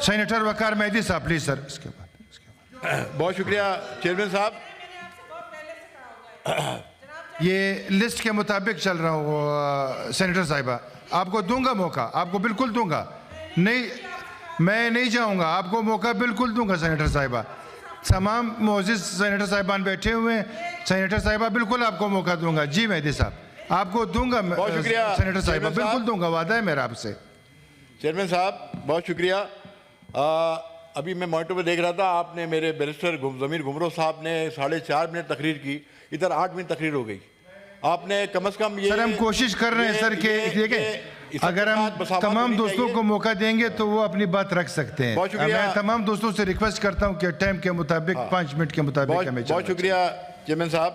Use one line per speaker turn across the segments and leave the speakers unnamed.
Senator वकार मेहदी साहब please sir. इसके बाद
बहुत शुक्रिया चेयरमैन साहब।
ये लिस्ट के मुताबिक चल रहा हूँ सेनेटर साहिबा, आपको दूंगा मौका, आपको बिल्कुल दूंगा, नहीं मैं नहीं चाहूँगा, आपको मौका बिल्कुल दूंगा सेनेटर साहिबा। तमाम मोअज़्ज़िज़ सेनेटर साहिबान बैठे हुए हैं, सेनेटर साहिबा बिल्कुल आपको मौका दूंगा। जी मेहदी साहब आपको दूंगा,
बहुत शुक्रिया
सेनेटर साहिबा बिल्कुल दूंगा, वादा है मेरा आपसे।
चेयरमैन साहब बहुत शुक्रिया। अभी मैं मॉनिटर पर देख रहा था, आपने मेरे बैरिस्टर ज़मीर घुमरो साहब ने 4.5 मिनट तकरीर की, इधर 8 मिनट तकरीर हो गई। आपने कम से कम ये
सर हम कोशिश कर रहे हैं सर कि देखें अगर हम तमाम दोस्तों को मौका देंगे तो वो अपनी बात रख सकते हैं। मैं तमाम दोस्तों से रिक्वेस्ट करता हूं कि टाइम के मुताबिक 5 मिनट के मुताबिक हमें।
बहुत शुक्रिया चेयरमैन साहब।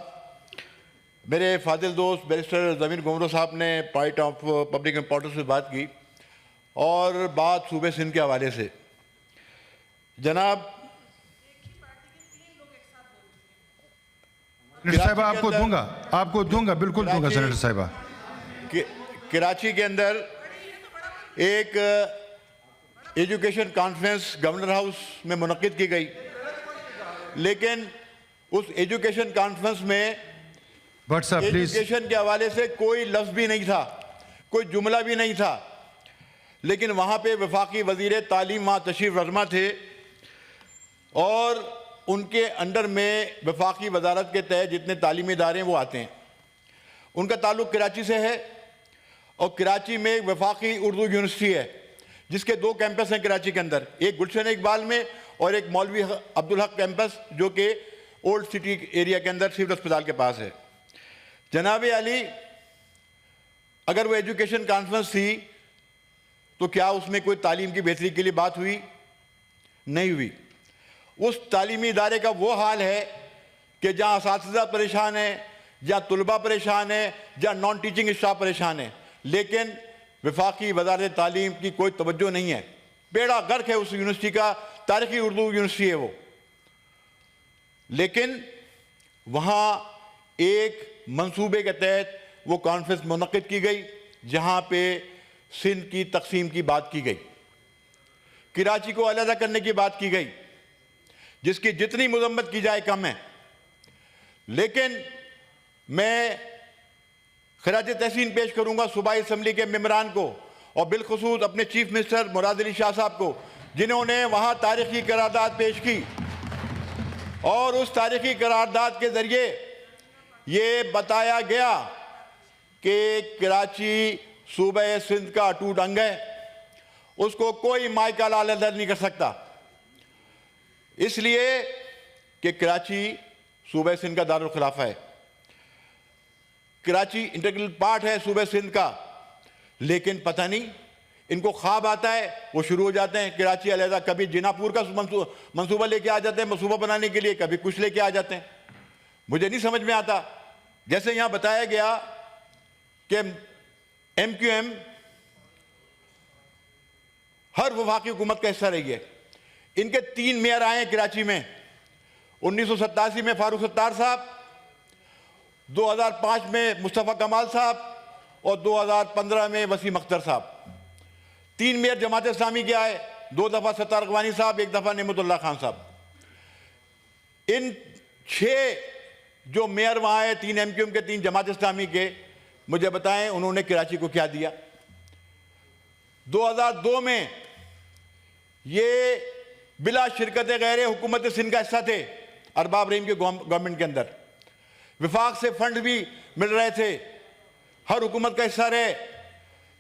मेरे फाजिल दोस्त बैरिस्टर ज़मीर घुमरो साहब ने पॉइंट ऑफ पब्लिक इम्पोर्टेंस पे बात की और बात सूबे सिंध के हवाले से। जनाब
साहिबा आपको दूंगा बिल्कुल दूंगा सेनेटर साहिबा।
कराची के अंदर एक एजुकेशन कॉन्फ्रेंस गवर्नर हाउस में मुनक्किद की गई, लेकिन उस एजुकेशन कॉन्फ्रेंस में एजुकेशन के हवाले से कोई लफ्ज़ भी नहीं था, कोई जुमला भी नहीं था, लेकिन वहाँ पे वफाकी वज़ीर तालीम वहाँ तशरीफ़ फरमा थे और उनके अंडर में वफाकी वजारत के तहत जितने तालीमी इदारे हैं वो आते हैं। उनका ताल्लुक़ कराची से है और कराची में एक वफाकी उर्दू यूनिवर्सिटी है जिसके 2 कैंपस हैं कराची के अंदर, एक गुलशन इकबाल में और एक मौलवी अब्दुल हक कैंपस जो कि ओल्ड सिटी एरिया के अंदर सिविल अस्पताल के पास है। जनाब अली, अगर वो एजुकेशन कॉन्फ्रेंस थी तो क्या उसमें कोई तालीम की बेहतरी के लिए बात हुई? नहीं हुई। उस तालीमी इदारे का वो हाल है कि जहाँ असातिज़ा परेशान है, जहाँ तुलबा परेशान है, जहाँ नॉन टीचिंग स्टाफ परेशान है, लेकिन वफाकी वज़ारत तालीम की कोई तवज्जो नहीं है। बेड़ा गर्क है उस यूनिवर्सिटी का, तारीख़ी उर्दू यूनिवर्सिटी है वो, लेकिन वहाँ एक मंसूबे के तहत वो कॉन्फ्रेंस मुनक्किद की गई जहाँ पे सिंध की तकसीम की बात की गई, कराची को अलहदा करने की बात की गई, जिसकी जितनी मजम्मत की जाए कम है। लेकिन मैं खराज तहसीन पेश करूंगा सूबाई असम्बली के मेंबरान को और बिलखुसूस अपने चीफ मिनिस्टर मुराद अली शाह साहब को, जिन्होंने वहां तारीखी करारदाद पेश की और उस तारीखी करारदाद के जरिए ये बताया गया कि कराची सूबे सिंध का अटूट अंग है, उसको कोई मायका अलहदा नहीं कर सकता, इसलिए कि कराची सूबे सिंध का दारुल खिलाफा है, कराची इंटीग्रल पार्ट है सूबे सिंध का। लेकिन पता नहीं इनको ख्वाब आता है, वो शुरू हो जाते हैं कराची अलहदा, कभी जिनापुर का मंसूबा लेके आ जाते हैं मंसूबा बनाने के लिए, कभी कुछ लेके आ जाते हैं, मुझे नहीं समझ में आता। जैसे यहां बताया गया कि MQM हर वफाकी हुकूमत का हिस्सा रही है। इनके 3 मेयर आए हैं कराची में, 1987 में फारूक सत्तार साहब, 2005 में मुस्तफ़ा कमाल साहब और 2015 में वसीम अख्तर साहब। 3 मेयर जमात इस्लामी के आए, 2 दफ़ा सत्तार अगवानी साहब, 1 दफ़ा नेमतुल्लाह खान साहब। इन 6 जो मेयर वहाँ आए, 3 MQM के, 3 जमात इस्लामी के, मुझे बताएं उन्होंने कराची को क्या दिया। 2002 में ये बिला शिरकत गैर हुकूमत सिंध का हिस्सा थे अरबाब रहीम के गवर्नमेंट के अंदर, विफाक से फंड भी मिल रहे थे, हर हुकूमत का हिस्सा रहे,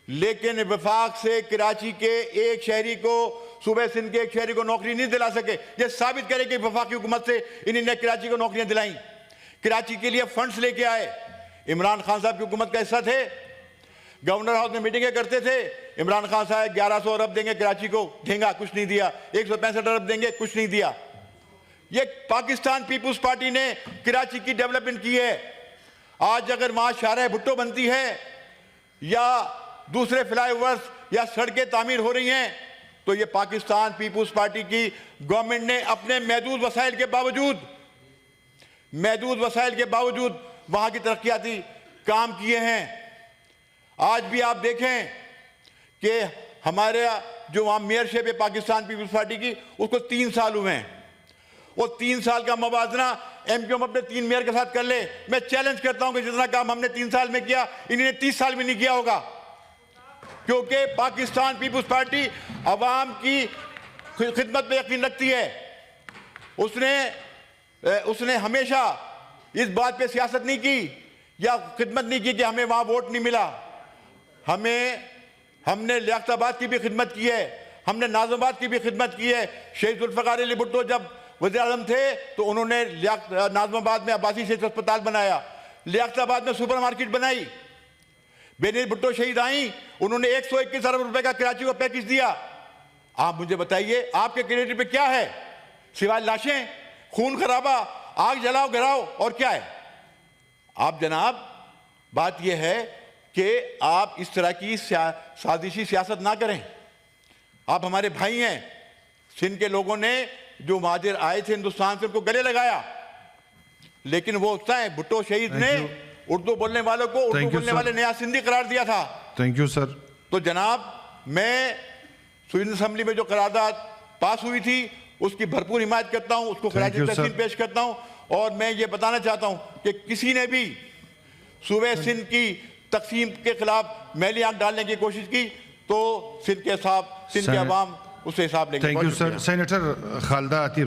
लेकिन विफाक से कराची के एक शहरी को, सूबे सिंध के एक शहरी को नौकरी नहीं दिला सके। ये साबित करे कि वफाकी हुकूमत से इन्होंने कराची को नौकरियां दिलाई। कराची के लिए फंड्स लेके आए, इमरान खान साहब की हुकूमत का हिस्सा थे, गवर्नर हाउस में मीटिंगें करते थे, इमरान खान साहब 1100 अरब देंगे कराची को, देंगे कुछ नहीं दिया, 165 अरब देंगे, कुछ नहीं दिया। ये पाकिस्तान पीपुल्स पार्टी ने कराची की डेवलपमेंट की है। आज अगर वहां शाहराह भुट्टो बनती है या दूसरे फ्लाईओवर्स या सड़कें तामीर हो रही हैं, तो ये पाकिस्तान पीपुल्स पार्टी की गवर्नमेंट ने अपने महदूद वसाइल के बावजूद वहां की तरक्याती काम किए हैं। आज भी आप देखें कि हमारे जो वहाँ मेयरशिप है पाकिस्तान पीपल्स पार्टी की, उसको 3 साल हुए हैं। वो 3 साल का मवाजना एमक्यूएम अपने 3 मेयर के साथ कर ले। मैं चैलेंज करता हूं कि जितना काम हमने 3 साल में किया, इन्होंने 30 साल में नहीं किया होगा, क्योंकि पाकिस्तान पीपल्स पार्टी अवाम की खिदमत पे यकीन रखती है। उसने हमेशा इस बात पे सियासत नहीं की या खिदमत नहीं की कि हमें वहां वोट नहीं मिला। हमने लियाकताबाद की भी खिदमत की है, हमने नाज़िमाबाद की भी खिदमत की है। शहीद जुल्फ़िकार अली भुट्टो जब वज़ीर आज़म थे तो उन्होंने नाज़िमाबाद में आबासी सेहत अस्पताल बनाया, लियाकताबाद में सुपर मार्केट बनाई। बेनज़ीर भुट्टो शहीद आई, उन्होंने 121 अरब रुपए का कराची को पैकेज दिया। आप मुझे बताइए, आपके क्रेडिट पे क्या है सिवाय लाशें, खून खराबा, आग जलाओ गिराओ, और क्या है? आप जनाब, बात यह है कि आप इस तरह की साजिशी सियासत ना करें। आप हमारे भाई हैं। सिंध के लोगों ने जो महाजिर आए थे हिंदुस्तान से, उनको गले लगाया, लेकिन वो भुट्टो शहीद ने उर्दू बोलने वालों को उर्दू बोलने वाले नया सिंधी करार दिया था।
Thank you sir.
तो जनाब, मैं सिंध असेंबली में जो करारदाद पास हुई थी उसकी भरपूर हिमायत करता हूं, उसको खराज तहसीन पेश करता हूं। और मैं ये बताना चाहता हूं कि किसी ने भी सूबे सिंध की तकसीम के खिलाफ मैली आंख डालने की कोशिश की तो सिंध के अवाम उससे हिसाब लेंगे।
Thank you sir. Senator Khalida Atif.